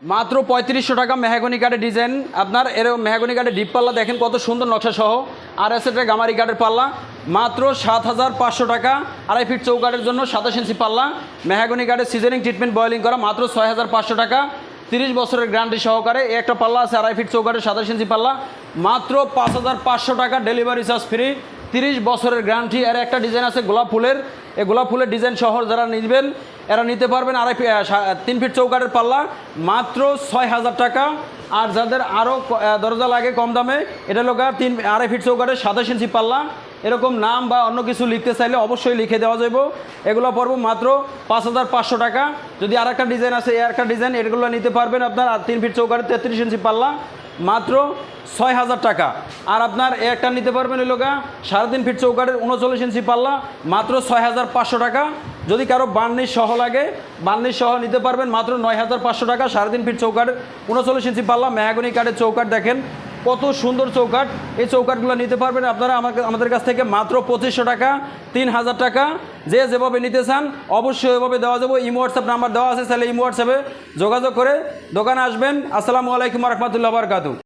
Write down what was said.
মাত্র 3500 টাকা মেহগনি কাঠের ডিজাইন। আপনার এরকম মেহগনি কাঠের ডিপ পাল্লা দেখেন কত সুন্দর নকশা সহ। আর এস এর গামারি কাঠের পাল্লা মাত্র 7500 টাকা। 2.5 ফিট চৌকাঠের জন্য 27 ইঞ্চি পাল্লা। মেহগনি কাঠের সিজনিং ট্রিটমেন্ট বয়েলিং করা মাত্র 6500 টাকা। 30 বছরের গ্যারান্টি সহকারে একটা পাল্লা আছে 2.5 ফিট চৌকাঠের 27 ইঞ্চি পাল্লা মাত্র 5500 টাকা, ডেলিভারি চার্জ ফ্রি। 30 বছরের গ্যারান্টি। এর একটা ডিজাইন আছে গোলাপ ফুলের, এই গোলাপ ফুলের ডিজাইন সহ যারা নিবেন এরা নিতে পারবেন। 3 ফিট চৌকাঠের পাল্লা মাত্র 6000 টাকা। আর যাদের আরও দরজা লাগে কম দামে, এটা লোক 2.5 ফিট চৌকাঠের 27 ইঞ্চি পাল্লা। এরকম নাম বা অন্য কিছু লিখতে চাইলে অবশ্যই লিখে দেওয়া যাব। এগুলো পড়বো মাত্র 5500 টাকা। যদি আর একটা ডিজাইন আছে, এর একটা ডিজাইন, এগুলো নিতে পারবেন আপনার 3 ফিট চৌকাঠের 33 ইঞ্চি পাল্লা মাত্র 6000 টাকা। আর আপনার একটা নিতে পারবেন ওই লোকা 3.5 ফিট চৌকাঠের 39 ইঞ্চি পাল্লা মাত্র 6500 টাকা। যদি কারো বার্নিশ সহ লাগে, বার্নিশ সহ নিতে পারবেন মাত্র 9500 টাকা। 3.5 ফিট চৌকাঠের 39 ইঞ্চি পাল্লা। মেহগনি কাঠের চৌকাঠ দেখেন কত সুন্দর চৌকাঠ। এই চৌকাঠগুলো নিতে পারবেন আপনারা আমাদের কাছ থেকে মাত্র 2500 টাকা, 3000 টাকা। যে যেভাবে নিতে চান অবশ্যই এভাবে দেওয়া যাবে। ইমো হোয়াটসঅ্যাপ নাম্বার দেওয়া আছে, তাহলে ইমো হোয়াটসঅ্যাপে যোগাযোগ করে দোকানে আসবেন। আসসালামু আলাইকুম রহমতুল্লাহ বারকাতু।